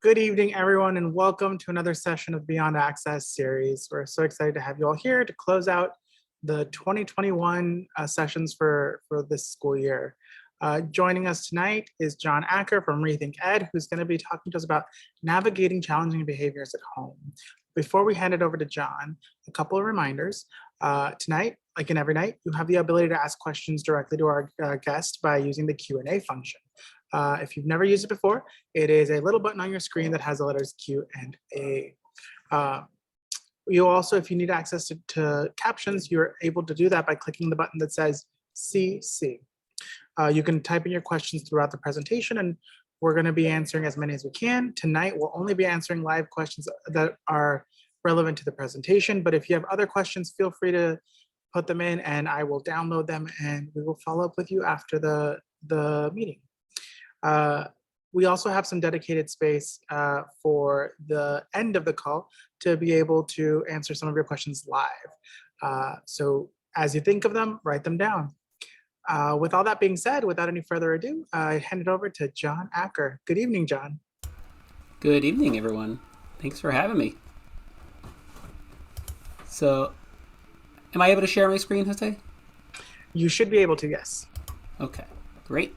Good evening, everyone, and welcome to another session of Beyond Access series. We're so excited to have you all here to close out the 2021 sessions for this school year. Joining us tonight is John Acker from Rethink Ed, who's going to be talking to us about navigating challenging behaviors at home. Before we hand it over to John, a couple of reminders. Tonight, like in every night, you have the ability to ask questions directly to our guest by using the Q&A function. If you've never used it before, it is a little button on your screen that has the letters Q and A. You also, if you need access to captions, you're able to do that by clicking the button that says CC. You can type in your questions throughout the presentation, and we're going to be answering as many as we can. Tonight, we'll only be answering live questions that are relevant to the presentation, but if you have other questions, feel free to put them in and I will download them and we will follow up with you after the meeting. We also have some dedicated space for the end of the call to be able to answer some of your questions live. So as you think of them, write them down. With all that being said, without any further ado, I hand it over to John Acker. Good evening, John. Good evening, everyone. Thanks for having me. So, am I able to share my screen, Jose? You should be able to, yes. Okay, great.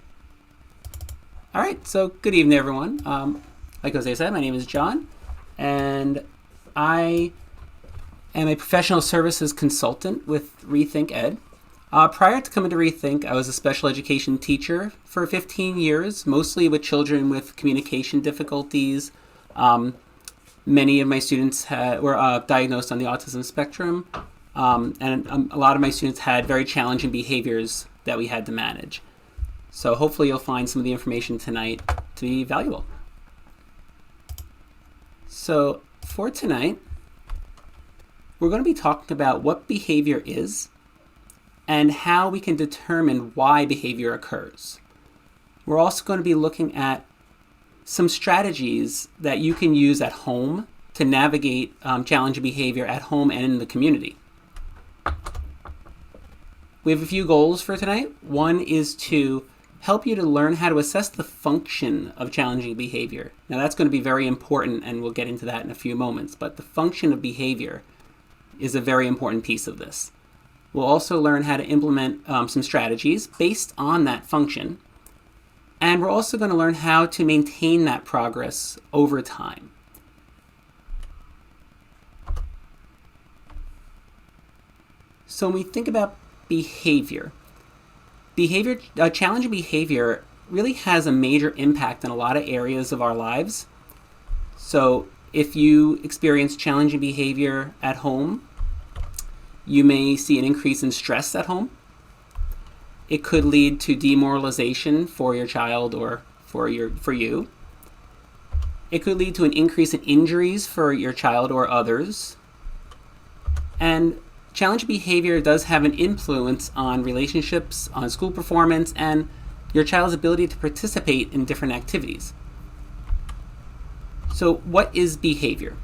All right, so good evening, everyone. Like Jose said, my name is John, and I am a professional services consultant with Rethink Ed. Prior to coming to Rethink, I was a special education teacher for 15 years, mostly with children with communication difficulties. Many of my students were diagnosed on the autism spectrum, and a lot of my students had very challenging behaviors that we had to manage. So hopefully you'll find some of the information tonight to be valuable. So for tonight, we're going to be talking about what behavior is and how we can determine why behavior occurs. We're also going to be looking at some strategies that you can use at home to navigate challenging behavior at home and in the community. We have a few goals for tonight. One is to help you to learn how to assess the function of challenging behavior. Now that's going to be very important, and we'll get into that in a few moments, but the function of behavior is a very important piece of this. We'll also learn how to implement some strategies based on that function, and we're also going to learn how to maintain that progress over time. So when we think about challenging behavior really has a major impact in a lot of areas of our lives. So if you experience challenging behavior at home, you may see an increase in stress at home. It could lead to demoralization for your child or for you. It could lead to an increase in injuries for your child or others. And challenging behavior does have an influence on relationships, on school performance, and your child's ability to participate in different activities. So what is behavior?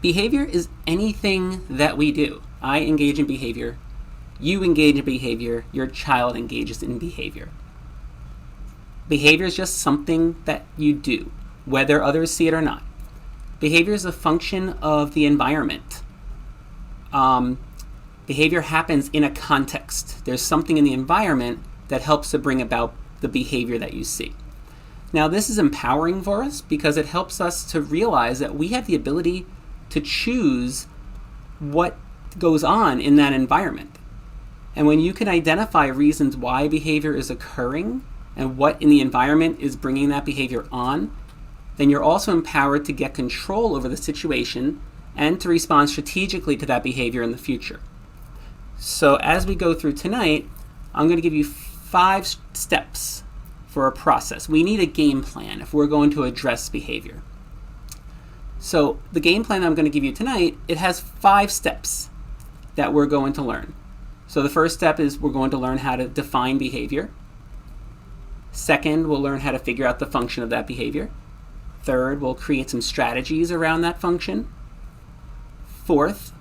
Behavior is anything that we do. I engage in behavior, you engage in behavior, your child engages in behavior. Behavior is just something that you do, whether others see it or not. Behavior is a function of the environment. Behavior happens in a context. There's something in the environment that helps to bring about the behavior that you see. Now, this is empowering for us because it helps us to realize that we have the ability to choose what goes on in that environment. And when you can identify reasons why behavior is occurring and what in the environment is bringing that behavior on, then you're also empowered to get control over the situation and to respond strategically to that behavior in the future. So as we go through tonight, I'm going to give you 5 steps for a process. We need a game plan if we're going to address behavior. So the game plan I'm going to give you tonight, it has 5 steps that we're going to learn. So the first step is we're going to learn how to define behavior. Second, we'll learn how to figure out the function of that behavior. Third, we'll create some strategies around that function. Fourth,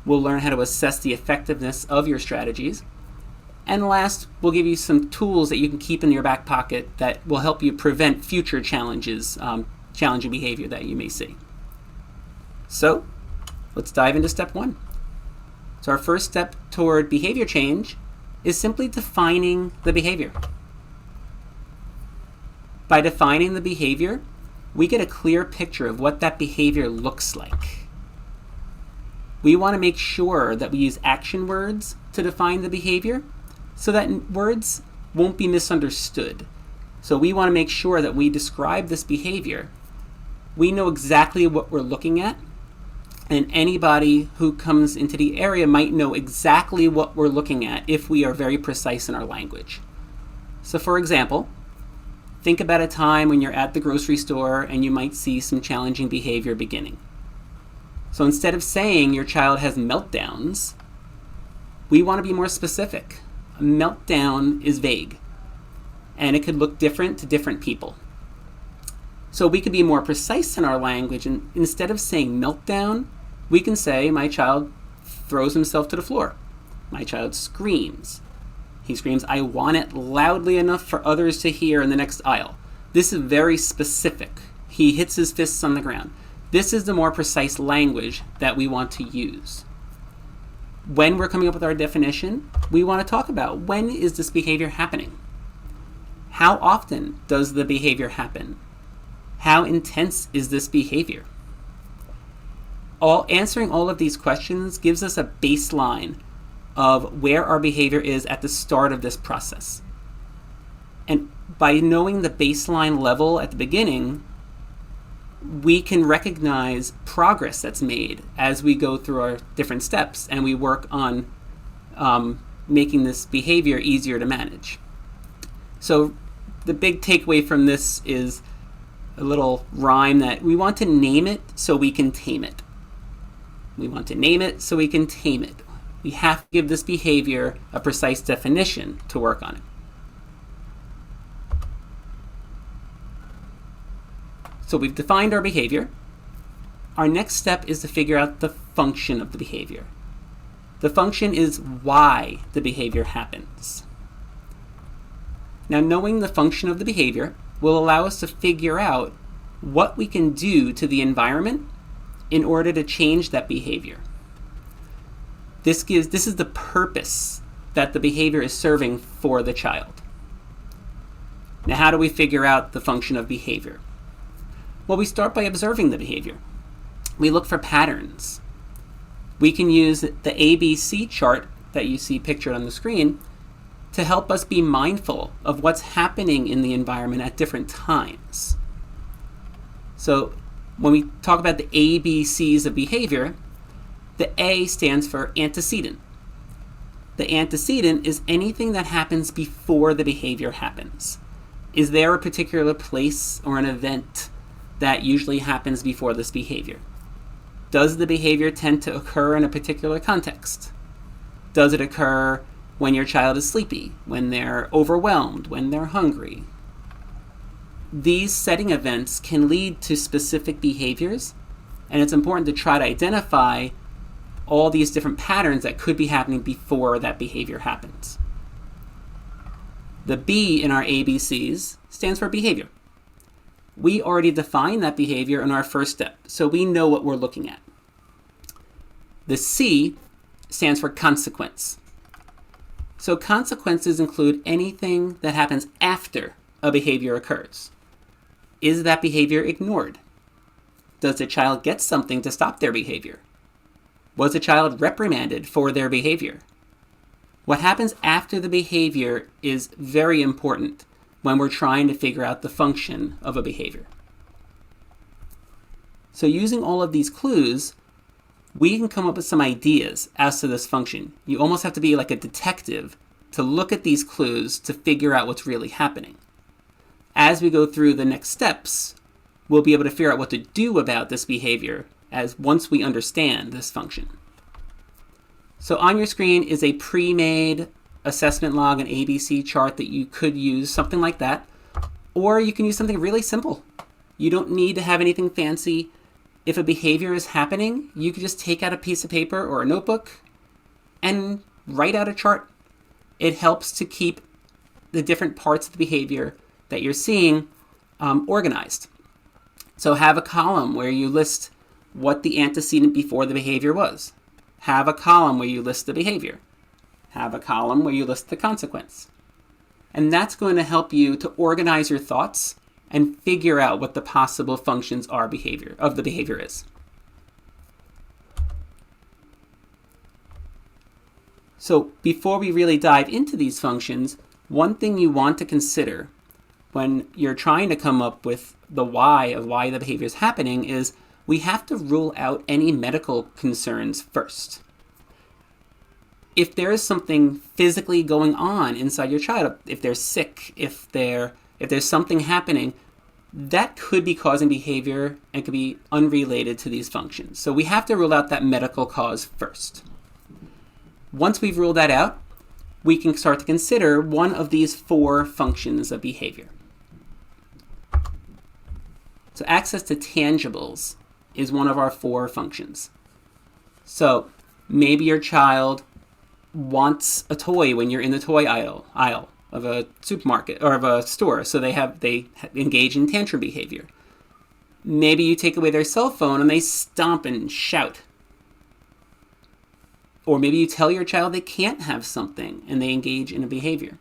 we'll learn how to assess the effectiveness of your strategies. And last, we'll give you some tools that you can keep in your back pocket that will help you prevent future challenges challenging behavior that you may see. So let's dive into step 1. So our first step toward behavior change is simply defining the behavior. By defining the behavior, we get a clear picture of what that behavior looks like. We want to make sure that we use action words to define the behavior so that words won't be misunderstood. So we want to make sure that we describe this behavior. We know exactly what we're looking at, and anybody who comes into the area might know exactly what we're looking at if we are very precise in our language. So for example, think about a time when you're at the grocery store and you might see some challenging behavior beginning. So instead of saying your child has meltdowns, we want to be more specific. A meltdown is vague, and it could look different to different people. So we could be more precise in our language, and instead of saying meltdown, we can say my child throws himself to the floor. My child screams. He screams, "I want it," loudly enough for others to hear in the next aisle. This is very specific. He hits his fists on the ground. This is the more precise language that we want to use. When we're coming up with our definition, we want to talk about when is this behavior happening? How often does the behavior happen? How intense is this behavior? Answering all of these questions gives us a baseline of where our behavior is at the start of this process. And by knowing the baseline level at the beginning, we can recognize progress that's made as we go through our different steps and we work on making this behavior easier to manage. So the big takeaway from this is a little rhyme that we want to name it so we can tame it. We want to name it so we can tame it. We have to give this behavior a precise definition to work on it. So we've defined our behavior. Our next step is to figure out the function of the behavior. The function is why the behavior happens. Now, knowing the function of the behavior will allow us to figure out what we can do to the environment in order to change that behavior. This is the purpose that the behavior is serving for the child. Now, how do we figure out the function of behavior? Well, we start by observing the behavior. We look for patterns. We can use the ABC chart that you see pictured on the screen to help us be mindful of what's happening in the environment at different times. So when we talk about the ABCs of behavior, the A stands for antecedent. The antecedent is anything that happens before the behavior happens. Is there a particular place or an event that usually happens before this behavior? Does the behavior tend to occur in a particular context? Does it occur when your child is sleepy, when they're overwhelmed, when they're hungry? These setting events can lead to specific behaviors, and it's important to try to identify all these different patterns that could be happening before that behavior happens. The B in our ABCs stands for behavior. We already defined that behavior in our first step, so we know what we're looking at. The C stands for consequence. So consequences include anything that happens after a behavior occurs. Is that behavior ignored? Does the child get something to stop their behavior? Was the child reprimanded for their behavior? What happens after the behavior is very important when we're trying to figure out the function of a behavior. So using all of these clues, we can come up with some ideas as to this function. You almost have to be like a detective to look at these clues to figure out what's really happening. As we go through the next steps, we'll be able to figure out what to do about this behavior once we understand this function. So on your screen is a pre-made assessment log, an ABC chart that you could use, something like that. Or you can use something really simple. You don't need to have anything fancy. If a behavior is happening, you could just take out a piece of paper or a notebook and write out a chart. It helps to keep the different parts of the behavior that you're seeing organized. So have a column where you list what the antecedent before the behavior was. Have a column where you list the behavior. Have a column where you list the consequence. And that's going to help you to organize your thoughts and figure out what the possible functions of the behavior is. So before we really dive into these functions, one thing you want to consider when you're trying to come up with the why of why the behavior is happening is we have to rule out any medical concerns first. If there is something physically going on inside your child, if they're sick, if there's something happening, that could be causing behavior and could be unrelated to these functions. So we have to rule out that medical cause first. Once we've ruled that out, we can start to consider one of these 4 functions of behavior. So access to tangibles is one of our 4 functions. So maybe your child wants a toy when you're in the toy aisle of a supermarket or of a store, so they engage in tantrum behavior. Maybe you take away their cell phone and they stomp and shout. Or maybe you tell your child they can't have something and they engage in a behavior.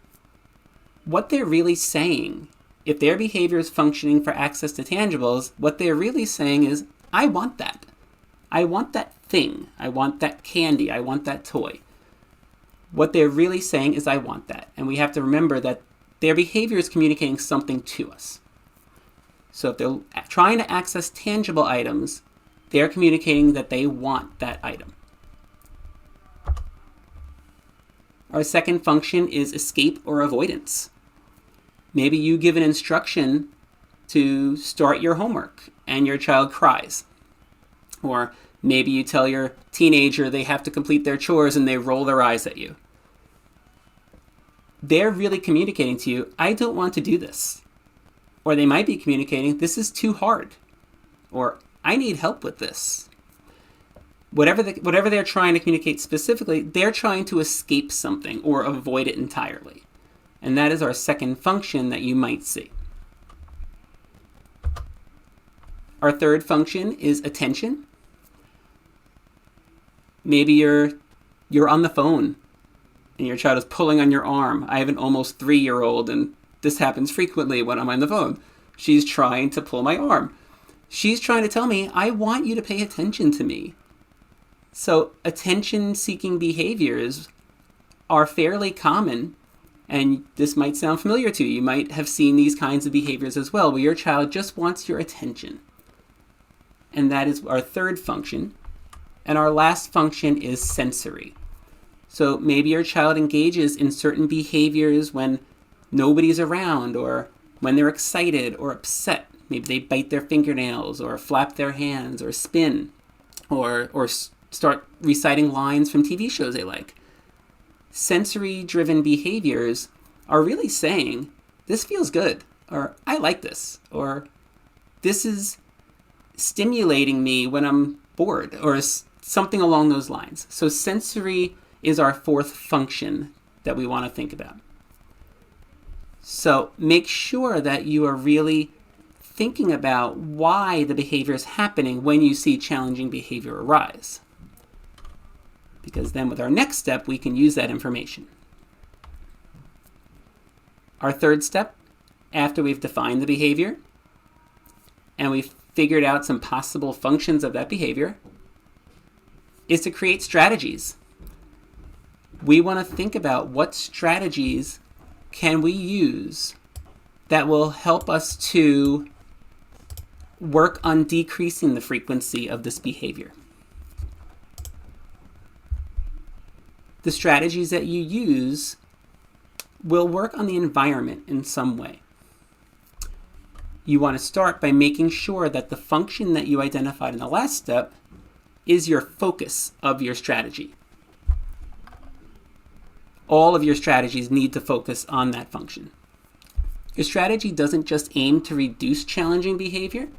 What they're really saying, if their behavior is functioning for access to tangibles, what they're really saying is, I want that. I want that thing. I want that candy. I want that toy. What they're really saying is, I want that. And we have to remember that their behavior is communicating something to us. So if they're trying to access tangible items, they're communicating that they want that item. Our second function is escape or avoidance. Maybe you give an instruction to start your homework and your child cries. Or maybe you tell your teenager they have to complete their chores and they roll their eyes at you. They're really communicating to you, I don't want to do this. Or they might be communicating, this is too hard. Or I need help with this. Whatever they're trying to communicate specifically, they're trying to escape something or avoid it entirely. And that is our second function that you might see. Our third function is attention. Maybe you're on the phone and your child is pulling on your arm. I have an almost 3-year-old and this happens frequently when I'm on the phone. She's trying to pull my arm. She's trying to tell me, I want you to pay attention to me. So attention-seeking behaviors are fairly common, and this might sound familiar to you. You might have seen these kinds of behaviors as well, where your child just wants your attention. And that is our third function. And our last function is sensory. So maybe your child engages in certain behaviors when nobody's around, or when they're excited or upset. Maybe they bite their fingernails, or flap their hands, or spin, or start reciting lines from TV shows they like. Sensory-driven behaviors are really saying, this feels good, or I like this, or this is stimulating me when I'm bored, or something along those lines. So sensory is our fourth function that we want to think about. So make sure that you are really thinking about why the behavior is happening when you see challenging behavior arise. Because then with our next step, we can use that information. Our third step, after we've defined the behavior and we've figured out some possible functions of that behavior, is to create strategies. We want to think about what strategies can we use that will help us to work on decreasing the frequency of this behavior. The strategies that you use will work on the environment in some way. You want to start by making sure that the function that you identified in the last step is your focus of your strategy. All of your strategies need to focus on that function. Your strategy doesn't just aim to reduce challenging behavior.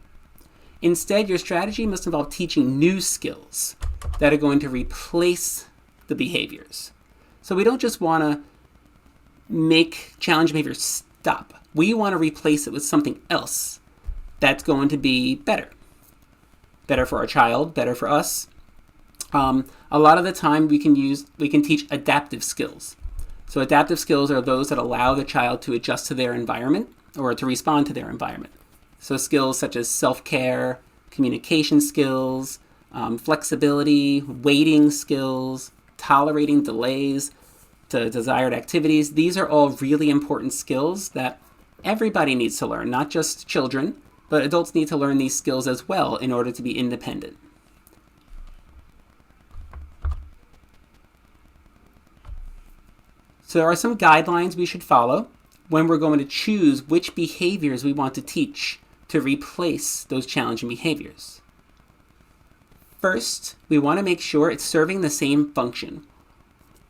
Instead, your strategy must involve teaching new skills that are going to replace the behaviors. So we don't just want to make challenging behavior stop. We want to replace it with something else that's going to be better. Better for our child, better for us. A lot of the time we can teach adaptive skills. So adaptive skills are those that allow the child to adjust to their environment or to respond to their environment. So skills such as self-care, communication skills, flexibility, waiting skills, tolerating delays to desired activities. These are all really important skills that everybody needs to learn, not just children, but adults need to learn these skills as well in order to be independent. So there are some guidelines we should follow when we're going to choose which behaviors we want to teach to replace those challenging behaviors. First, we want to make sure it's serving the same function.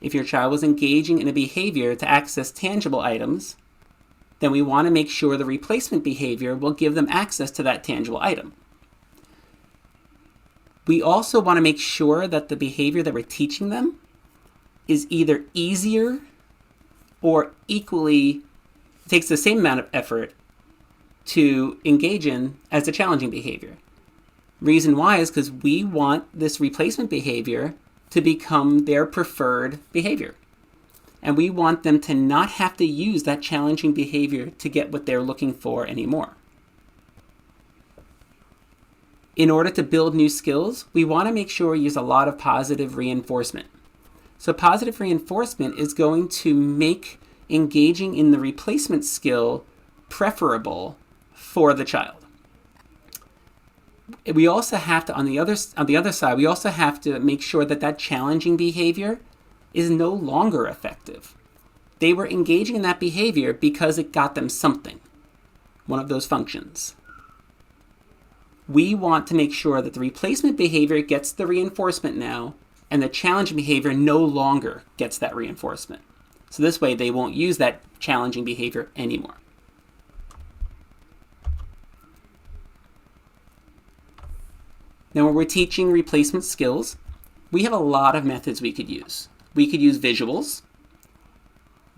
If your child was engaging in a behavior to access tangible items, then we want to make sure the replacement behavior will give them access to that tangible item. We also want to make sure that the behavior that we're teaching them is either easier or equally takes the same amount of effort to engage in as the challenging behavior. Reason why is because we want this replacement behavior to become their preferred behavior. And we want them to not have to use that challenging behavior to get what they're looking for anymore. In order to build new skills, we want to make sure we use a lot of positive reinforcement. So positive reinforcement is going to make engaging in the replacement skill preferable for the child. We also have to, on the other side, we also have to make sure that that challenging behavior is no longer effective. They were engaging in that behavior because it got them something, one of those functions. We want to make sure that the replacement behavior gets the reinforcement now, and the challenging behavior no longer gets that reinforcement. So this way they won't use that challenging behavior anymore. Now when we're teaching replacement skills, we have a lot of methods we could use. We could use visuals.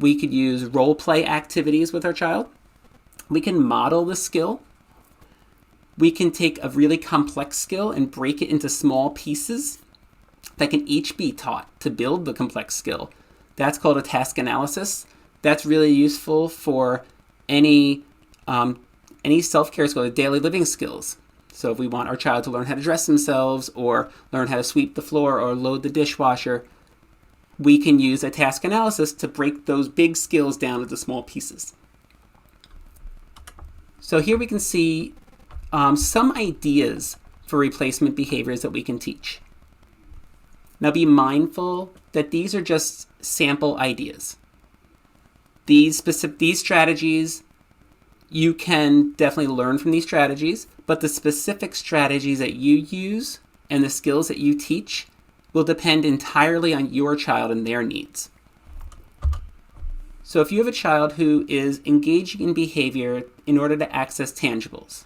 We could use role play activities with our child. We can model the skill. We can take a really complex skill and break it into small pieces that can each be taught to build the complex skill. That's called a task analysis. That's really useful for any self-care skill, daily living skills. So if we want our child to learn how to dress themselves or learn how to sweep the floor or load the dishwasher, we can use a task analysis to break those big skills down into small pieces. So here we can see some ideas for replacement behaviors that we can teach. Now be mindful that these are just sample ideas. These strategies, you can definitely learn from these strategies, but the specific strategies that you use and the skills that you teach will depend entirely on your child and their needs. So if you have a child who is engaging in behavior in order to access tangibles,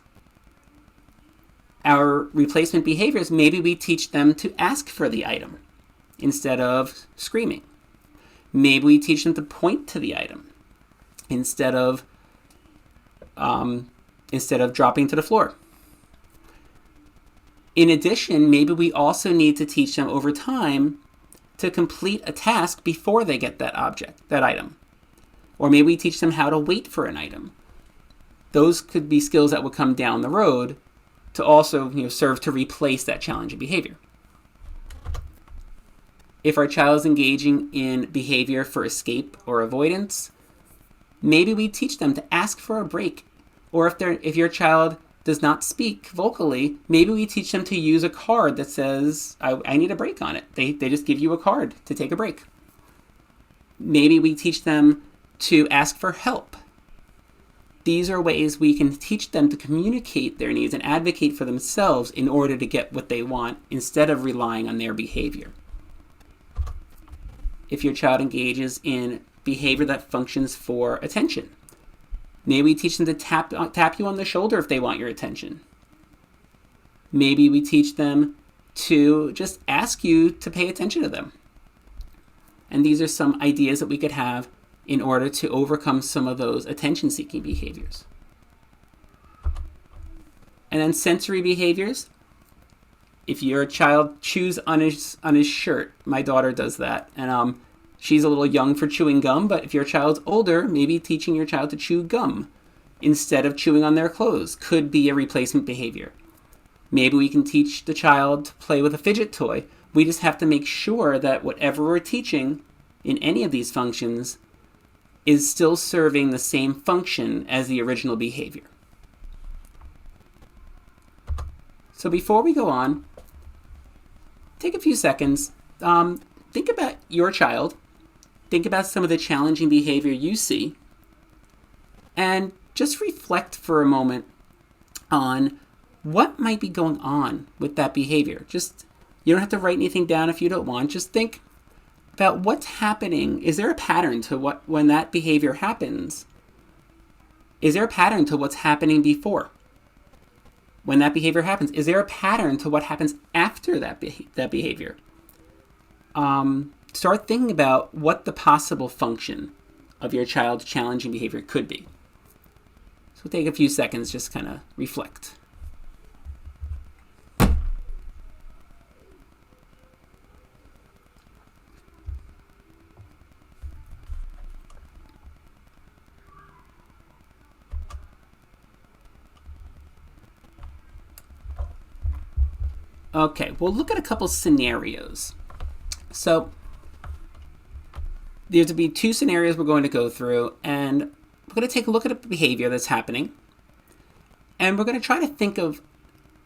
our replacement behaviors, maybe we teach them to ask for the item instead of screaming. Maybe we teach them to point to the item instead of dropping to the floor. In addition, maybe we also need to teach them over time to complete a task before they get that item. Or maybe we teach them how to wait for an item. Those could be skills that would come down the road to also serve to replace that challenging behavior. If our child is engaging in behavior for escape or avoidance, maybe we teach them to ask for a break. Or if your child does not speak vocally, maybe we teach them to use a card that says, I need a break on it. They just give you a card to take a break. Maybe we teach them to ask for help. These are ways we can teach them to communicate their needs and advocate for themselves in order to get what they want instead of relying on their behavior. If your child engages in behavior that functions for attention, maybe we teach them to tap you on the shoulder if they want your attention. Maybe we teach them to just ask you to pay attention to them. And these are some ideas that we could have in order to overcome some of those attention-seeking behaviors. And then sensory behaviors. If your child chews on his shirt, my daughter does that, and she's a little young for chewing gum, but if your child's older, maybe teaching your child to chew gum instead of chewing on their clothes could be a replacement behavior. Maybe we can teach the child to play with a fidget toy. We just have to make sure that whatever we're teaching in any of these functions is still serving the same function as the original behavior. So before we go on, take a few seconds, think about your child, think about some of the challenging behavior you see, and just reflect for a moment on what might be going on with that behavior. You don't have to write anything down if you don't want. Just think about what's happening. Is there a pattern to when that behavior happens? Is there a pattern to what's happening before? When that behavior happens, is there a pattern to what happens after that behavior? Start thinking about what the possible function of your child's challenging behavior could be. So take a few seconds, just kind of reflect. Okay, we'll look at a couple scenarios. So there's to be two scenarios we're going to go through, and we're going to take a look at a behavior that's happening, and we're going to try to think of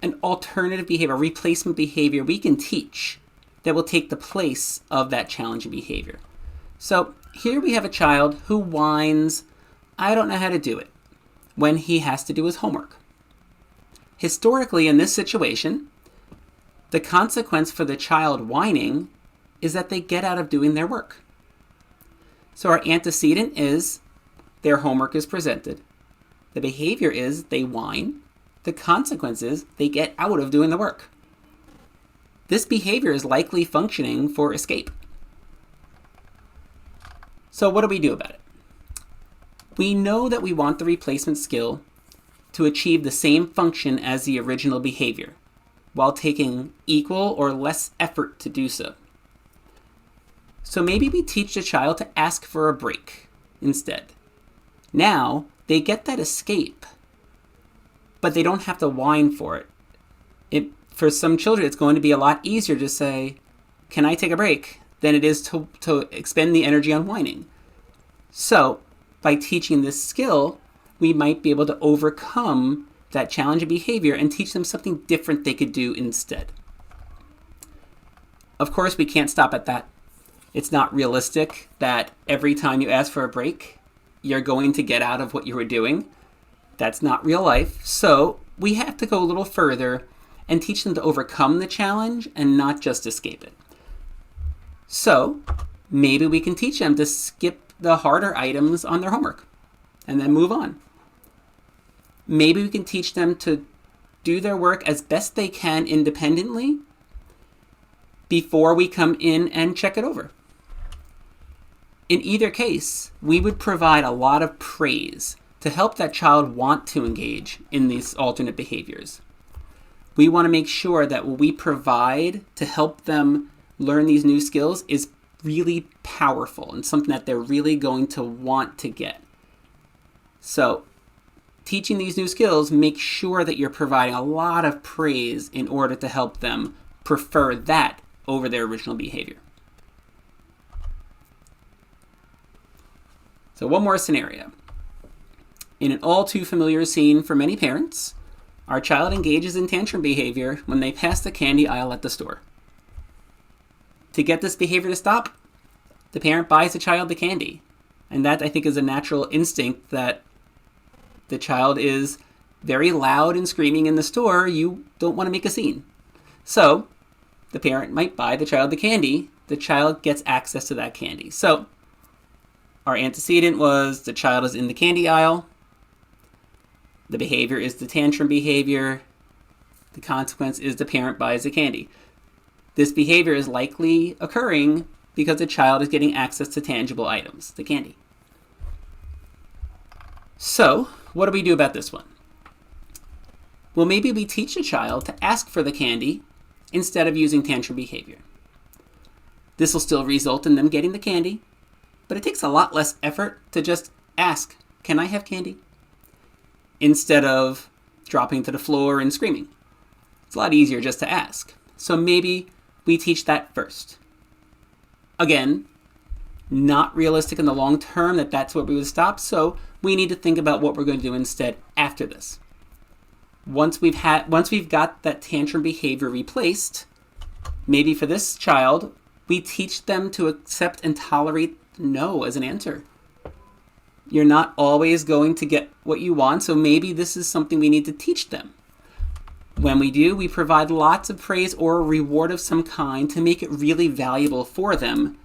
an alternative behavior, a replacement behavior we can teach that will take the place of that challenging behavior. So here we have a child who whines, "I don't know how to do it," when he has to do his homework. Historically, in this situation, the consequence for the child whining is that they get out of doing their work. So our antecedent is their homework is presented. The behavior is they whine. The consequence is they get out of doing the work. This behavior is likely functioning for escape. So what do we do about it? We know that we want the replacement skill to achieve the same function as the original behavior, while taking equal or less effort to do so. So maybe we teach the child to ask for a break instead. Now, they get that escape, but they don't have to whine for it. For some children, it's going to be a lot easier to say, "Can I take a break?" than it is to expend the energy on whining. So, by teaching this skill, we might be able to overcome that challenging behavior and teach them something different they could do instead. Of course, we can't stop at that. It's not realistic that every time you ask for a break, you're going to get out of what you were doing. That's not real life. So we have to go a little further and teach them to overcome the challenge and not just escape it. So maybe we can teach them to skip the harder items on their homework and then move on. Maybe we can teach them to do their work as best they can independently before we come in and check it over. In either case, we would provide a lot of praise to help that child want to engage in these alternate behaviors. We want to make sure that what we provide to help them learn these new skills is really powerful and something that they're really going to want to get. So, teaching these new skills, make sure that you're providing a lot of praise in order to help them prefer that over their original behavior. So one more scenario. In an all too familiar scene for many parents, our child engages in tantrum behavior when they pass the candy aisle at the store. To get this behavior to stop, the parent buys the child the candy. And that, I think, is a natural instinct that the child is very loud and screaming in the store. You don't want to make a scene. So the parent might buy the child the candy. The child gets access to that candy. So our antecedent was the child is in the candy aisle. The behavior is the tantrum behavior. The consequence is the parent buys the candy. This behavior is likely occurring because the child is getting access to tangible items, the candy. So, what do we do about this one? Well, maybe we teach a child to ask for the candy instead of using tantrum behavior. This will still result in them getting the candy, but it takes a lot less effort to just ask, "Can I have candy?" instead of dropping to the floor and screaming. It's a lot easier just to ask. So maybe we teach that first. Again, not realistic in the long term that that's where we would stop, so we need to think about what we're going to do instead after this. Once we've got that tantrum behavior replaced, maybe for this child, we teach them to accept and tolerate no as an answer. You're not always going to get what you want, so maybe this is something we need to teach them. When we do, we provide lots of praise or a reward of some kind to make it really valuable for them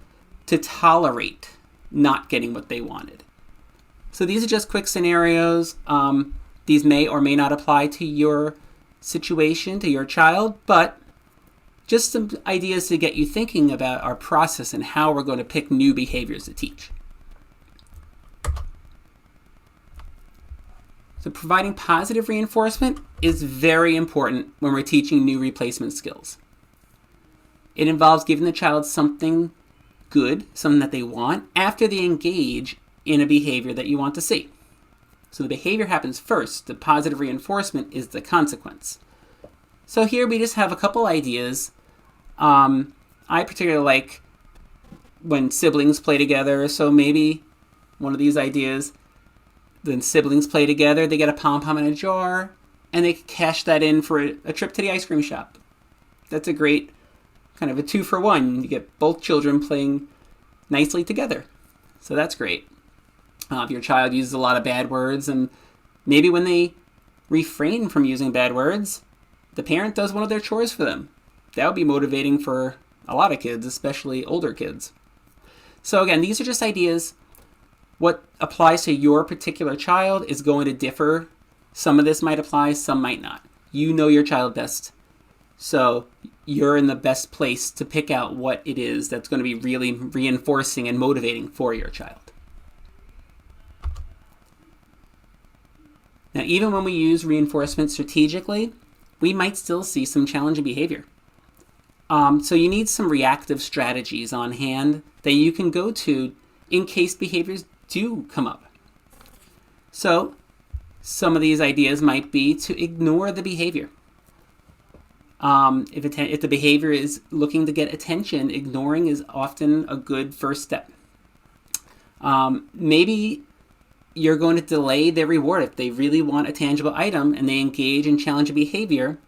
to tolerate not getting what they wanted. So these are just quick scenarios. These may or may not apply to your situation, to your child, but just some ideas to get you thinking about our process and how we're going to pick new behaviors to teach. So providing positive reinforcement is very important when we're teaching new replacement skills. It involves giving the child something good, something that they want, after they engage in a behavior that you want to see. So the behavior happens first. The positive reinforcement is the consequence. So here we just have a couple ideas. I particularly like when siblings play together. So maybe one of these ideas, then siblings play together, they get a pom-pom in a jar, and they cash that in for a trip to the ice cream shop. That's a great kind of a 2-for-1. You get both children playing nicely together. So that's great. If your child uses a lot of bad words, and maybe when they refrain from using bad words, the parent does one of their chores for them. That would be motivating for a lot of kids, especially older kids. So again, these are just ideas. What applies to your particular child is going to differ. Some of this might apply, some might not. You know your child best. So you're in the best place to pick out what it is that's going to be really reinforcing and motivating for your child. Now, even when we use reinforcement strategically, we might still see some challenging behavior. So you need some reactive strategies on hand that you can go to in case behaviors do come up. So some of these ideas might be to ignore the behavior. If the behavior is looking to get attention, ignoring is often a good first step. Maybe you're going to delay their reward. If they really want a tangible item and they engage in challenging behavior,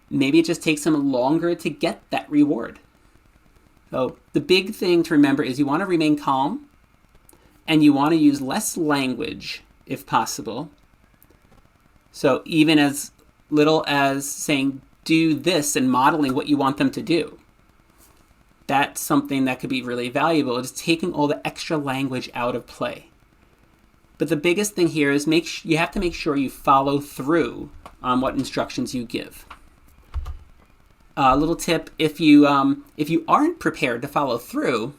maybe it just takes them longer to get that reward. So the big thing to remember is you want to remain calm, and you want to use less language if possible. So even as little as saying, "do this," and modeling what you want them to do. That's something that could be really valuable. It's taking all the extra language out of play. But the biggest thing here is you have to make sure you follow through on what instructions you give. A little tip, if you aren't prepared to follow through,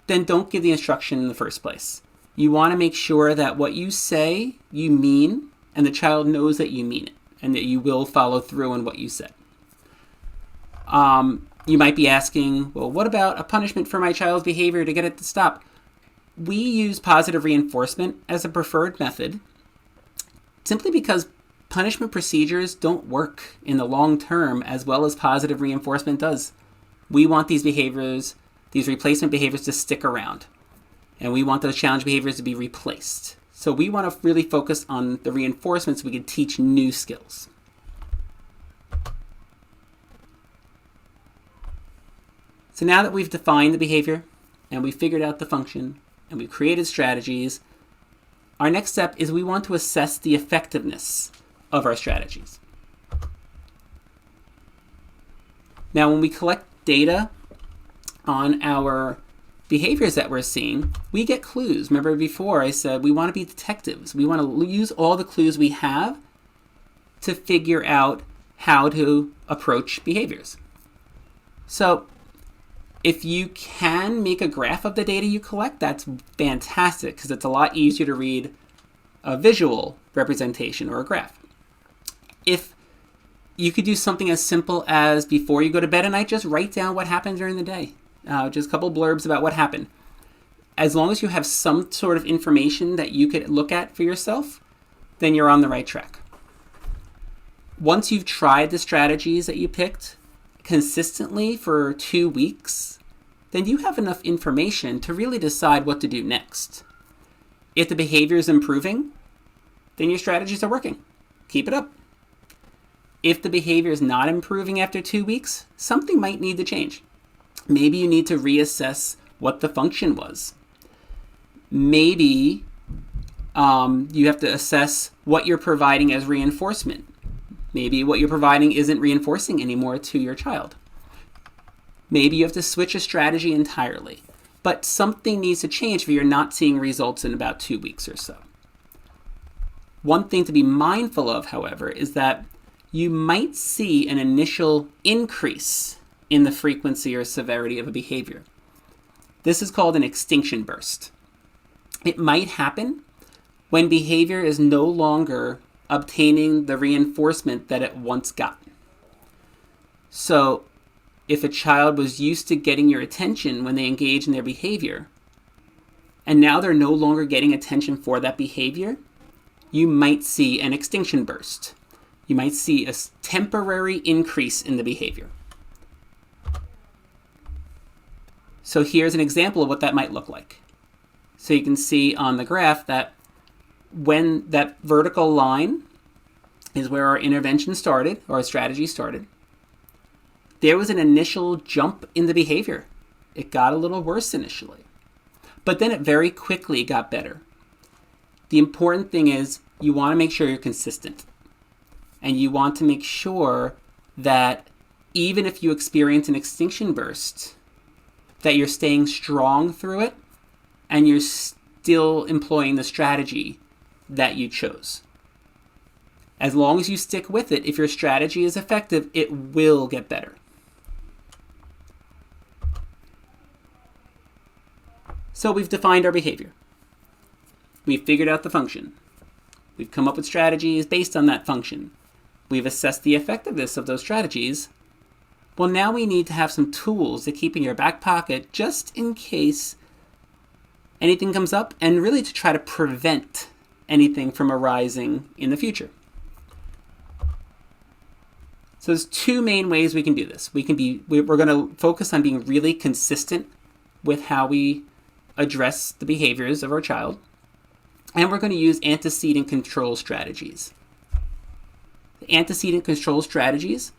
then don't give the instruction in the first place. You want to make sure that what you say, you mean, and the child knows that you mean it, and that you will follow through on what you said. You might be asking, well, what about a punishment for my child's behavior to get it to stop? We use positive reinforcement as a preferred method, simply because punishment procedures don't work in the long term as well as positive reinforcement does. We want these behaviors, these replacement behaviors, to stick around. And we want those challenge behaviors to be replaced. So we want to really focus on the reinforcements so we can teach new skills. So now that we've defined the behavior and we've figured out the function and we've created strategies, our next step is we want to assess the effectiveness of our strategies. Now, when we collect data on our behaviors that we're seeing, we get clues. Remember before I said we want to be detectives. We want to use all the clues we have to figure out how to approach behaviors. So if you can make a graph of the data you collect, that's fantastic, because it's a lot easier to read a visual representation or a graph. If you could do something as simple as before you go to bed at night, just write down what happened during the day. Just a couple blurbs about what happened. As long as you have some sort of information that you could look at for yourself, then you're on the right track. Once you've tried the strategies that you picked consistently for 2 weeks, then you have enough information to really decide what to do next. If the behavior is improving, then your strategies are working. Keep it up. If the behavior is not improving after 2 weeks, something might need to change. Maybe you need to reassess what the function was. Maybe you have to assess what you're providing as reinforcement. Maybe what you're providing isn't reinforcing anymore to your child. Maybe you have to switch a strategy entirely. But something needs to change if you're not seeing results in about 2 weeks or so. One thing to be mindful of, however, is that you might see an initial increase in the frequency or severity of a behavior. This is called an extinction burst. It might happen when behavior is no longer obtaining the reinforcement that it once got. So, if a child was used to getting your attention when they engage in their behavior, and now they're no longer getting attention for that behavior, you might see an extinction burst. You might see a temporary increase in the behavior. So here's an example of what that might look like. So you can see on the graph that when that vertical line is where our intervention started, or our strategy started, there was an initial jump in the behavior. It got a little worse initially, but then it very quickly got better. The important thing is you want to make sure you're consistent, and you want to make sure that even if you experience an extinction burst, that you're staying strong through it and you're still employing the strategy that you chose. As long as you stick with it, if your strategy is effective, it will get better. So we've defined our behavior. We've figured out the function. We've come up with strategies based on that function. We've assessed the effectiveness of those strategies. Well, now we need to have some tools to keep in your back pocket just in case anything comes up, and really to try to prevent anything from arising in the future. So there's two main ways we can do this. We're going to focus on being really consistent with how we address the behaviors of our child, and we're going to use antecedent control strategies. The antecedent control strategies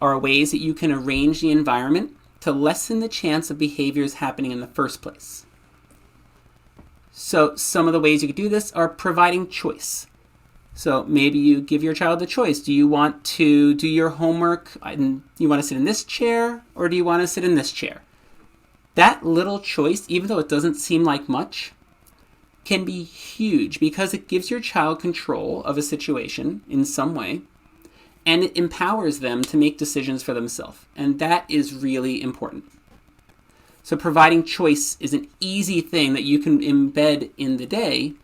are ways that you can arrange the environment to lessen the chance of behaviors happening in the first place. So some of the ways you could do this are providing choice. So maybe you give your child the choice. Do you want to do your homework and you want to sit in this chair, or do you want to sit in this chair? That little choice, even though it doesn't seem like much, can be huge because it gives your child control of a situation in some way, and it empowers them to make decisions for themselves. And that is really important. So providing choice is an easy thing that you can embed in the day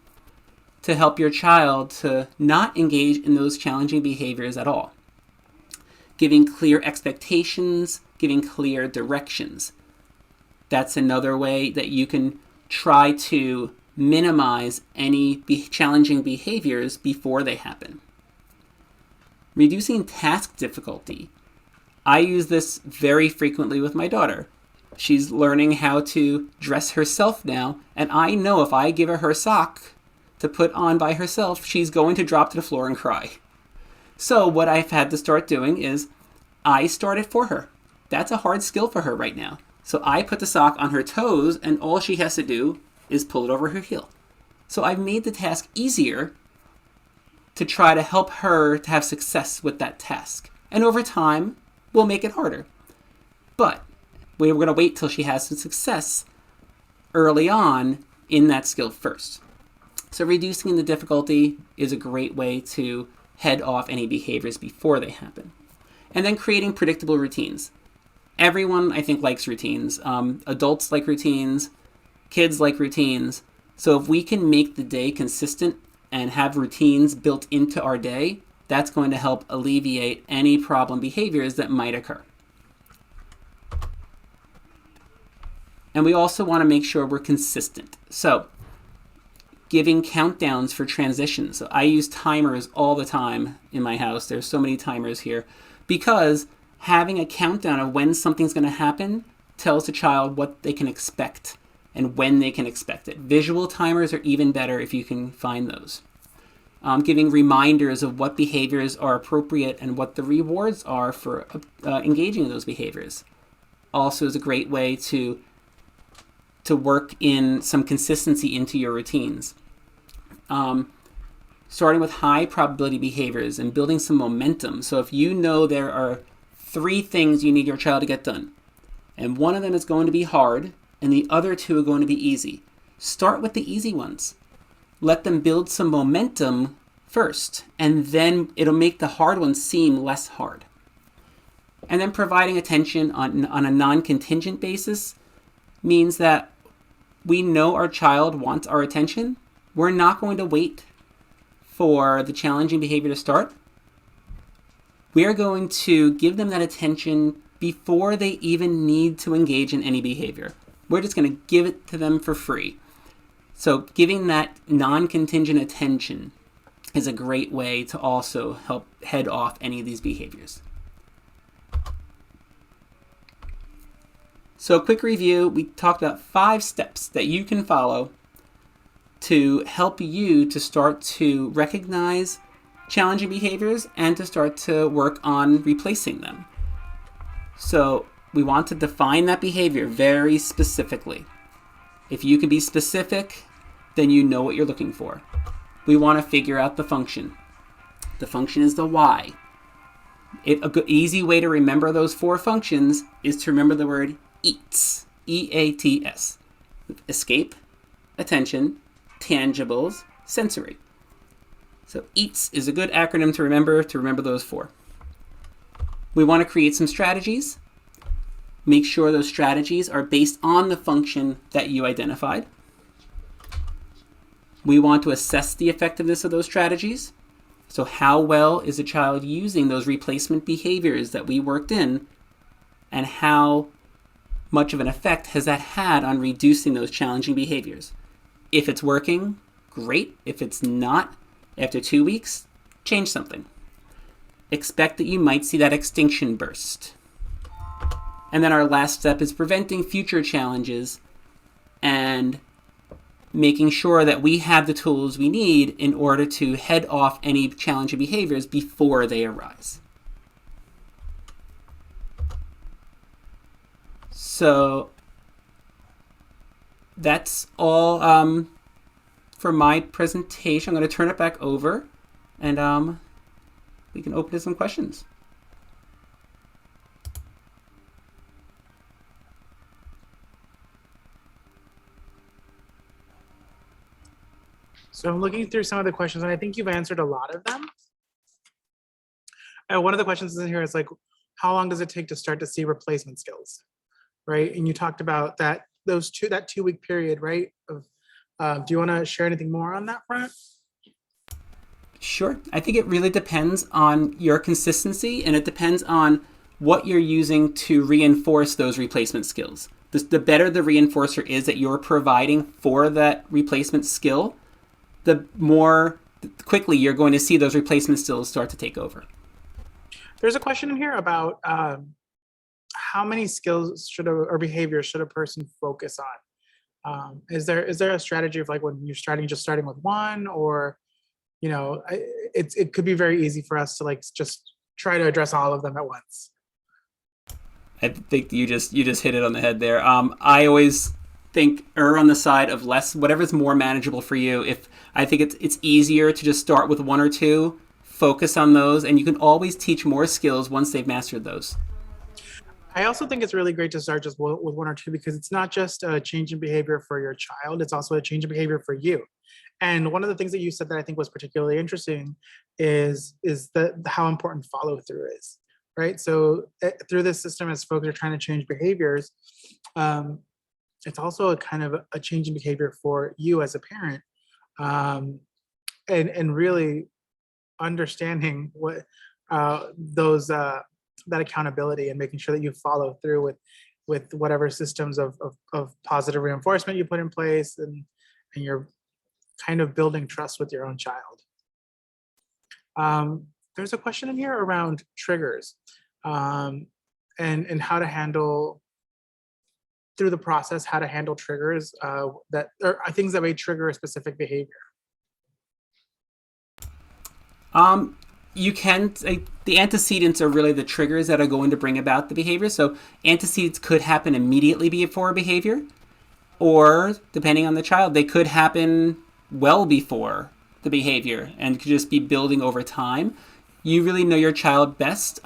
to help your child to not engage in those challenging behaviors at all. Giving clear expectations, giving clear directions. That's another way that you can try to minimize any challenging behaviors before they happen. Reducing task difficulty. I use this very frequently with my daughter. She's learning how to dress herself now, and I know if I give her her sock to put on by herself, she's going to drop to the floor and cry. So what I've had to start doing is I start it for her. That's a hard skill for her right now. So I put the sock on her toes, and all she has to do is pull it over her heel. So I've made the task easier to try to help her to have success with that task. And over time, we'll make it harder. But we're going to wait till she has some success early on in that skill first. So reducing the difficulty is a great way to head off any behaviors before they happen. And then creating predictable routines. Everyone, I think, likes routines. Adults like routines. Kids like routines. So if we can make the day consistent and have routines built into our day, That's going to help alleviate any problem behaviors that might occur. And we also want to make sure we're consistent. So giving countdowns for transitions. So I use timers all the time in my house. There's so many timers here because having a countdown of when something's going to happen tells the child what they can expect and when they can expect it. Visual timers are even better if you can find those. Giving reminders of what behaviors are appropriate and what the rewards are for engaging in those behaviors also is a great way to work in some consistency into your routines. Starting with high probability behaviors and building some momentum. So if you know there are 3 things you need your child to get done, and one of them is going to be hard, and the other 2 are going to be easy, start with the easy ones. Let them build some momentum first, and then it'll make the hard ones seem less hard. And then providing attention on a non-contingent basis means that we know our child wants our attention. We're not going to wait for the challenging behavior to start. We are going to give them that attention before they even need to engage in any behavior. We're just going to give it to them for free. So giving that non-contingent attention is a great way to also help head off any of these behaviors. So a quick review, we talked about 5 steps that you can follow to help you to start to recognize challenging behaviors and to start to work on replacing them. So we want to define that behavior very specifically. If you can be specific, then you know what you're looking for. We want to figure out the function. The function is the why. A good, easy way to remember those 4 functions is to remember the word EATS, E-A-T-S. Escape, attention, tangibles, sensory. So EATS is a good acronym to remember those 4. We want to create some strategies. Make sure those strategies are based on the function that you identified. We want to assess the effectiveness of those strategies. So how well is a child using those replacement behaviors that we worked in, and how much of an effect has that had on reducing those challenging behaviors? If it's working, great. If it's not, after 2 weeks, change something. Expect that you might see that extinction burst. And then our last step is preventing future challenges and making sure that we have the tools we need in order to head off any challenging behaviors before they arise. So that's all for my presentation. I'm going to turn it back over, and we can open to some questions. So I'm looking through some of the questions, and I think you've answered a lot of them. One of the questions in here is like, how long does it take to start to see replacement skills, right? And you talked about that that 2-week period, right? Do you want to share anything more on that front? Sure. I think it really depends on your consistency, and it depends on what you're using to reinforce those replacement skills. The better the reinforcer is that you're providing for that replacement skill, the more quickly you're going to see those replacement skills start to take over. There's a question in here about how many skills or behaviors should a person focus on? Is there a strategy of like when you're starting with one, or it could be very easy for us to like just try to address all of them at once? I think you just hit it on the head there. I always think err on the side of less, whatever's more manageable for you. If I think it's easier to just start with 1 or 2, focus on those, and you can always teach more skills once they've mastered those. I also think it's really great to start just with 1 or 2, because it's not just a change in behavior for your child, it's also a change in behavior for you. And one of the things that you said that I think was particularly interesting is how important follow through is, right? So through this system, as folks are trying to change behaviors, it's also a kind of a change in behavior for you as a parent. And really, understanding what that accountability and making sure that you follow through with whatever systems of positive reinforcement you put in place, and you're kind of building trust with your own child. There's a question in here around triggers, and how to handle through the process, how to handle triggers that are things that may trigger a specific behavior. You can, the antecedents are really the triggers that are going to bring about the behavior. So antecedents could happen immediately before a behavior, or depending on the child, they could happen well before the behavior and could just be building over time. You really know your child best.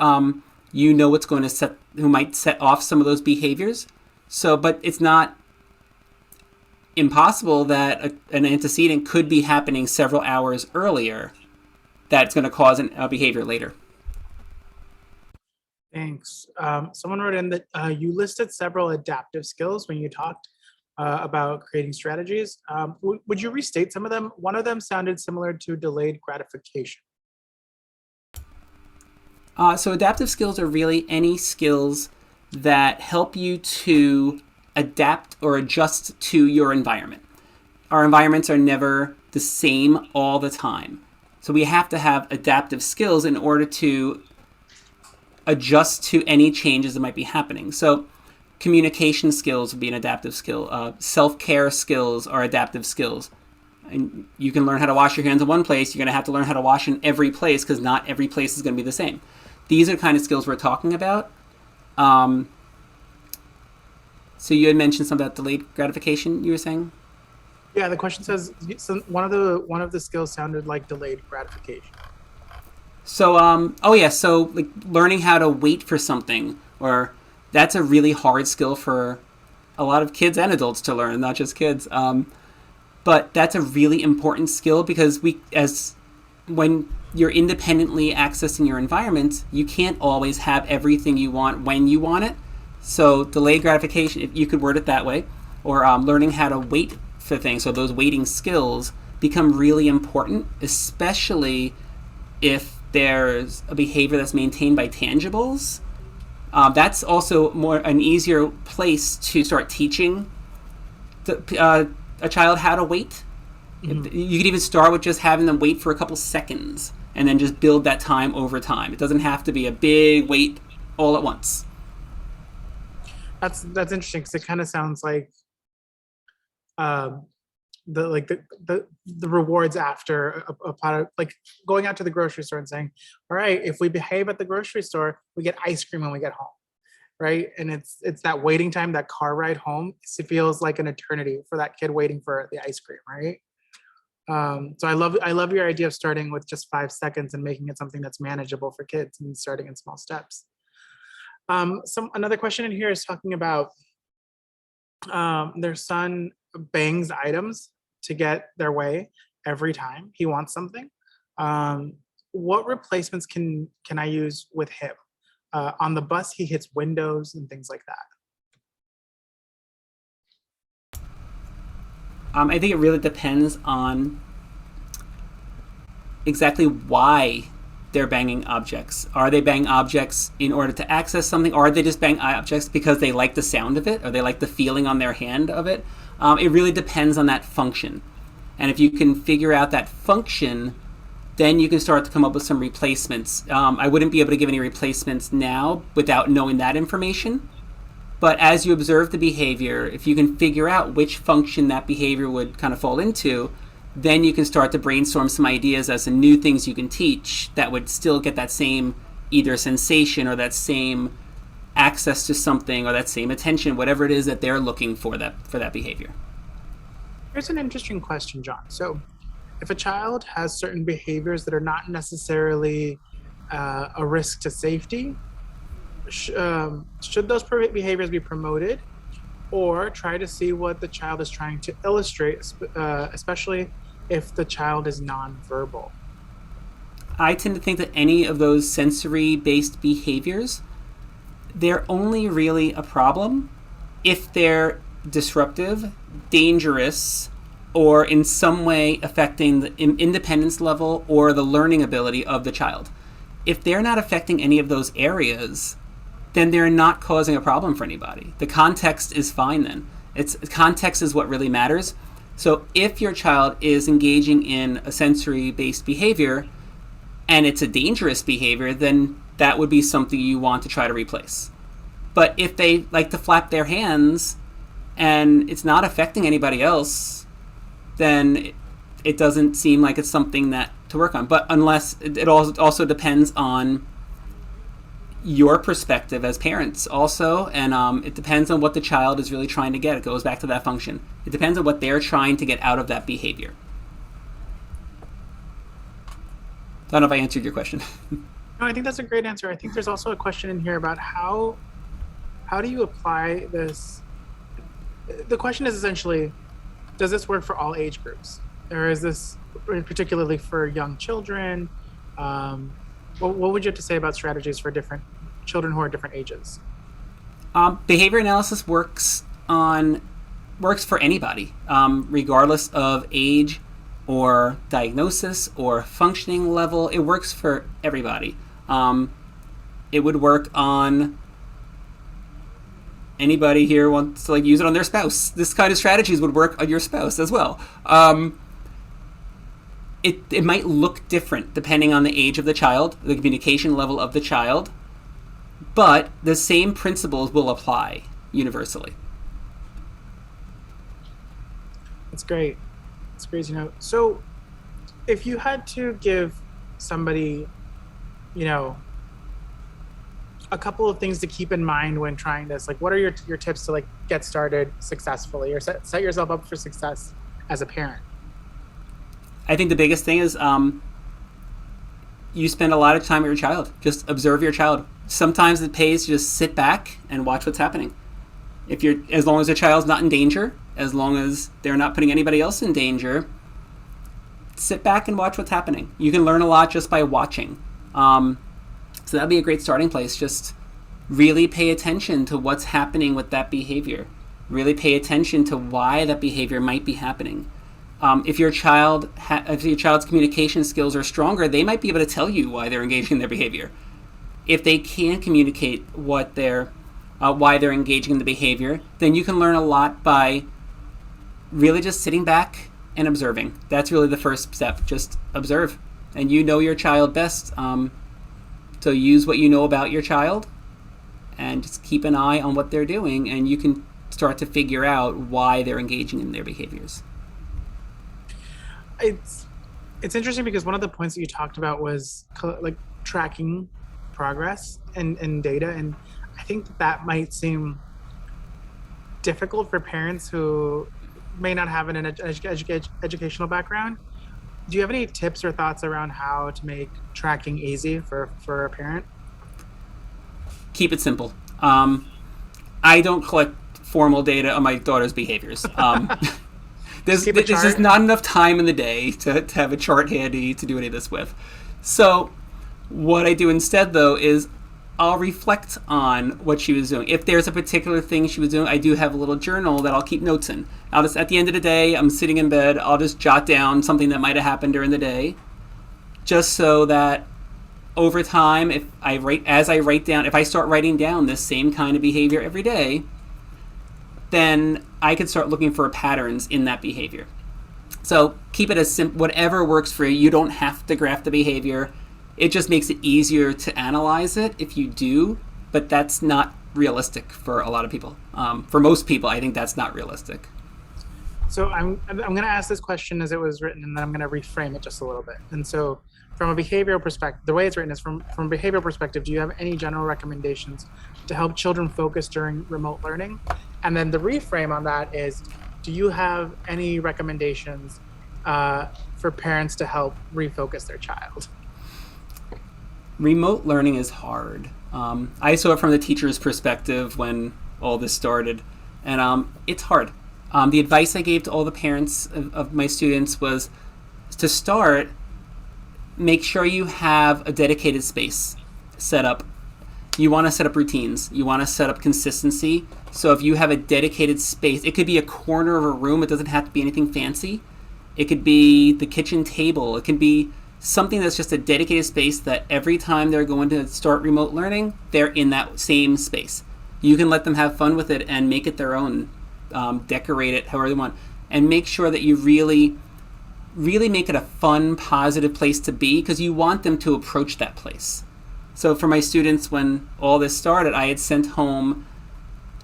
You know what's going to who might set off some of those behaviors. So, but it's not impossible that an antecedent could be happening several hours earlier that's going to cause a behavior later. Thanks. Someone wrote in that you listed several adaptive skills when you talked about creating strategies. Would you restate some of them? One of them sounded similar to delayed gratification. So adaptive skills are really any skills that help you to adapt or adjust to your environment. Our environments are never the same all the time. So we have to have adaptive skills in order to adjust to any changes that might be happening. So communication skills would be an adaptive skill. Self-care skills are adaptive skills. And you can learn how to wash your hands in one place. You're going to have to learn how to wash in every place because not every place is going to be the same. These are the kind of skills we're talking about. So you had mentioned something about delayed gratification, you were saying? Yeah, the question says one of the skills sounded like delayed gratification. So so like learning how to wait for something, or that's a really hard skill for a lot of kids and adults to learn, not just kids. But that's a really important skill because when you're independently accessing your environment, you can't always have everything you want when you want it. So delayed gratification, if you could word it that way, or learning how to wait for things. So those waiting skills become really important, especially if there's a behavior that's maintained by tangibles. That's also an easier place to start teaching a child how to wait. Mm-hmm. You could even start with just having them wait for a couple seconds and then just build that time over time. It doesn't have to be a big wait all at once. That's interesting because it kind of sounds like the rewards after a product, like going out to the grocery store and saying, all right, if we behave at the grocery store, we get ice cream when we get home, right? And it's that waiting time, that car ride home. It feels like an eternity for that kid waiting for the ice cream, right? So I love your idea of starting with just 5 seconds and making it something that's manageable for kids and starting in small steps. Another question in here is talking about their son bangs items to get their way every time he wants something. What replacements can I use with him? On the bus, he hits windows and things like that. I think it really depends on exactly why they're banging objects. Are they banging objects in order to access something, or are they just banging objects because they like the sound of it, or they like the feeling on their hand of it? It really depends on that function. And if you can figure out that function, then you can start to come up with some replacements. I wouldn't be able to give any replacements now without knowing that information. But as you observe the behavior, if you can figure out which function that behavior would kind of fall into, then you can start to brainstorm some ideas as to new things you can teach that would still get that same either sensation or that same access to something or that same attention, whatever it is that they're looking for that behavior. Here's an interesting question, John. So if a child has certain behaviors that are not necessarily a risk to safety, should those behaviors be promoted, or try to see what the child is trying to illustrate, especially if the child is nonverbal? I tend to think that any of those sensory-based behaviors, they're only really a problem if they're disruptive, dangerous, or in some way affecting the independence level or the learning ability of the child. If they're not affecting any of those areas, then they're not causing a problem for anybody. The context is fine then. Context is what really matters. So if your child is engaging in a sensory-based behavior and it's a dangerous behavior, then that would be something you want to try to replace. But if they like to flap their hands and it's not affecting anybody else, then it doesn't seem like it's something that to work on. But unless it also depends on your perspective as parents also, and it depends on what the child is really trying to get. It goes back to that function. It depends on what they're trying to get out of that behavior. I don't know if I answered your question. No, I think that's a great answer. I think there's also a question in here about how do you apply this? The question is essentially, does this work for all age groups? Or is this particularly for young children? What would you have to say about strategies for different children who are different ages? Behavior analysis works for anybody, regardless of age or diagnosis or functioning level. It works for everybody. It would work on anybody here wants to use it on their spouse. This kind of strategies would work on your spouse as well. It might look different depending on the age of the child, the communication level of the child, but the same principles will apply universally. That's great. It's great to know. So if you had to give somebody, a couple of things to keep in mind when trying this, what are your tips to get started successfully or set yourself up for success as a parent? I think the biggest thing is you spend a lot of time with your child. Just observe your child. Sometimes it pays to just sit back and watch what's happening. As long as the child's not in danger, as long as they're not putting anybody else in danger, sit back and watch what's happening. You can learn a lot just by watching. So that'd be a great starting place. Just really pay attention to what's happening with that behavior. Really pay attention to why that behavior might be happening. If your child's communication skills are stronger, they might be able to tell you why they're engaging in their behavior. If they can't communicate why they're engaging in the behavior, then you can learn a lot by really just sitting back and observing. That's really the first step. Just observe, and you know your child best. So use what you know about your child, and just keep an eye on what they're doing, and you can start to figure out why they're engaging in their behaviors. It's interesting because one of the points that you talked about was tracking progress and data, and I think that might seem difficult for parents who may not have an educational background. Do you have any tips or thoughts around how to make tracking easy for a parent? Keep it simple. I don't collect formal data on my daughter's behaviors. There's just not enough time in the day to have a chart handy to do any of this with. So what I do instead, though, is I'll reflect on what she was doing. If there's a particular thing she was doing, I do have a little journal that I'll keep notes in. I'll just, at the end of the day, I'm sitting in bed, I'll just jot down something that might have happened during the day, just so that over time, if I start writing down this same kind of behavior every day, then I could start looking for patterns in that behavior. So keep it as simple, whatever works for you. You don't have to graph the behavior. It just makes it easier to analyze it if you do, but that's not realistic for a lot of people. For most people, I think that's not realistic. So I'm going to ask this question as it was written, and then I'm going to reframe it just a little bit. And so from a behavioral perspective, the way it's written is from a behavioral perspective, do you have any general recommendations to help children focus during remote learning? And then the reframe on that is, do you have any recommendations for parents to help refocus their child? Remote learning is hard. I saw it from the teacher's perspective when all this started, and it's hard. The advice I gave to all the parents of my students was to start, make sure you have a dedicated space set up. You want to set up routines. You want to set up consistency. So if you have a dedicated space, it could be a corner of a room. It doesn't have to be anything fancy. It could be the kitchen table. It can be something that's just a dedicated space that every time they're going to start remote learning, they're in that same space. You can let them have fun with it and make it their own, decorate it however they want, and make sure that you really make it a fun, positive place to be, because you want them to approach that place. So for my students, when all this started, I had sent home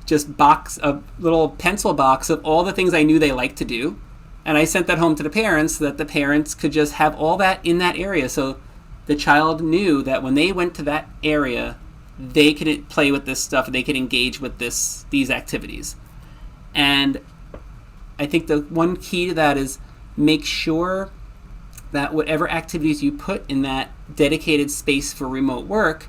just a little pencil box of all the things I knew they liked to do. And I sent that home to the parents so that the parents could just have all that in that area. So the child knew that when they went to that area, they could play with this stuff, they could engage with these activities. And I think the one key to that is make sure that whatever activities you put in that dedicated space for remote work,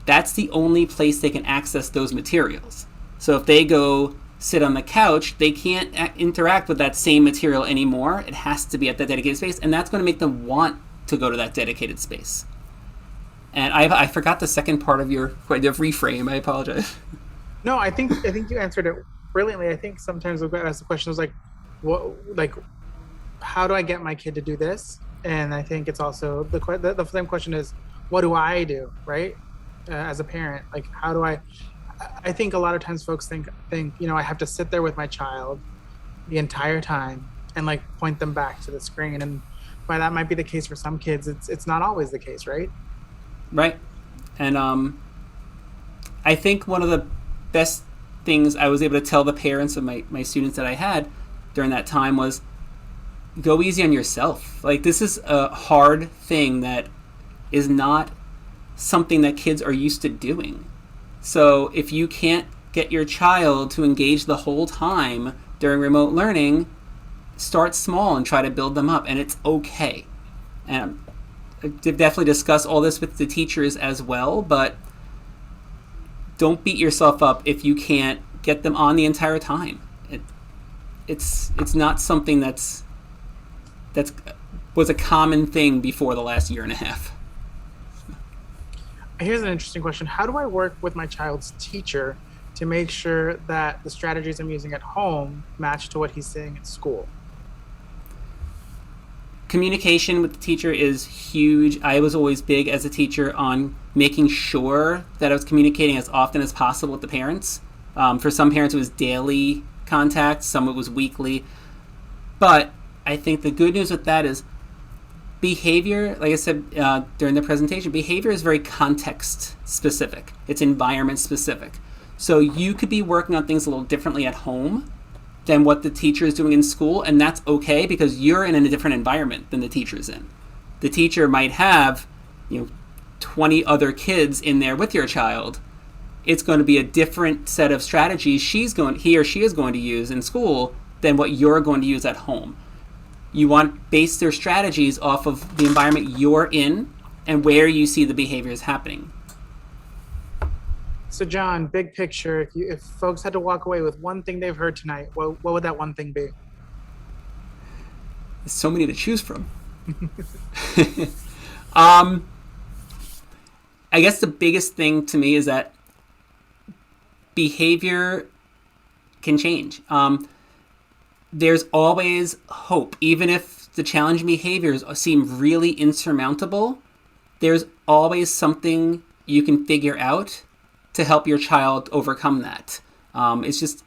that's the only place they can access those materials. So if they go sit on the couch, they can't interact with that same material anymore. It has to be at that dedicated space, and that's going to make them want to go to that dedicated space. And I forgot the second part of your reframe. I apologize. No, I think you answered it brilliantly. I think sometimes we've got to ask the question is like, how do I get my kid to do this? And I think it's also the same question is, what do I do, right? As a parent, like, how do I think a lot of times folks think, I have to sit there with my child the entire time and like point them back to the screen. And while that might be the case for some kids, it's not always the case, right? Right. And I think one of the best things I was able to tell the parents of my students that I had during that time was, go easy on yourself. Like, this is a hard thing that is not something that kids are used to doing. So if you can't get your child to engage the whole time during remote learning, start small and try to build them up, and it's okay. And I definitely discuss all this with the teachers as well, but don't beat yourself up if you can't get them on the entire time. It's not something that was a common thing before the last year and a half. Here's an interesting question. How do I work with my child's teacher to make sure that the strategies I'm using at home match to what he's saying at school? Communication with the teacher is huge. I was always big as a teacher on making sure that I was communicating as often as possible with the parents. For some parents, it was daily contact. Some it was weekly. But I think the good news with that is behavior, like I said during the presentation, behavior is very context specific. It's environment specific. So you could be working on things a little differently at home than what the teacher is doing in school, and that's okay because you're in a different environment than the teacher's in. The teacher might have 20 other kids in there with your child. It's going to be a different set of strategies he or she is going to use in school than what you're going to use at home. You want to base their strategies off of the environment you're in and where you see the behaviors happening. So John, big picture, if folks had to walk away with one thing they've heard tonight, what would that one thing be? There's so many to choose from. I guess the biggest thing to me is that behavior can change. There's always hope. Even if the challenging behaviors seem really insurmountable, there's always something you can figure out to help your child overcome that. It's just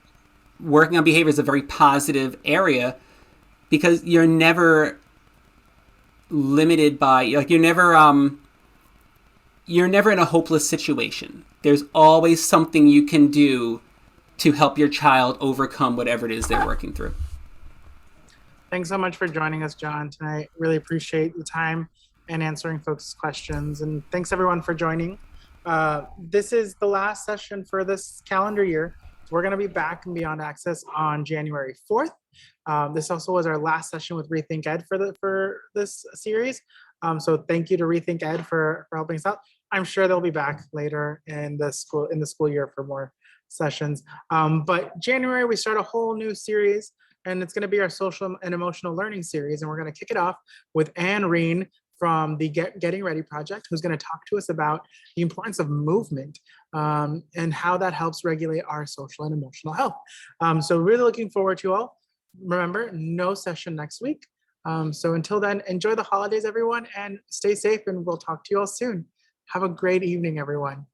working on behavior is a very positive area because you're never limited by, you're never in a hopeless situation. There's always something you can do to help your child overcome whatever it is they're working through. Thanks so much for joining us, John, tonight. Really appreciate the time and answering folks' questions. And thanks everyone for joining. This is the last session for this calendar year. So we're going to be back in Beyond Access on January 4th. This also was our last session with Rethink Ed for this series. So thank you to Rethink Ed for helping us out. I'm sure they'll be back later in the school year for more sessions. But January, we start a whole new series, and it's going to be our social and emotional learning series. And we're going to kick it off with Anne Reen from the Getting Ready Project, who's going to talk to us about the importance of movement and how that helps regulate our social and emotional health. So really looking forward to you all. Remember, no session next week. So until then, enjoy the holidays, everyone, and stay safe, and we'll talk to you all soon. Have a great evening, everyone.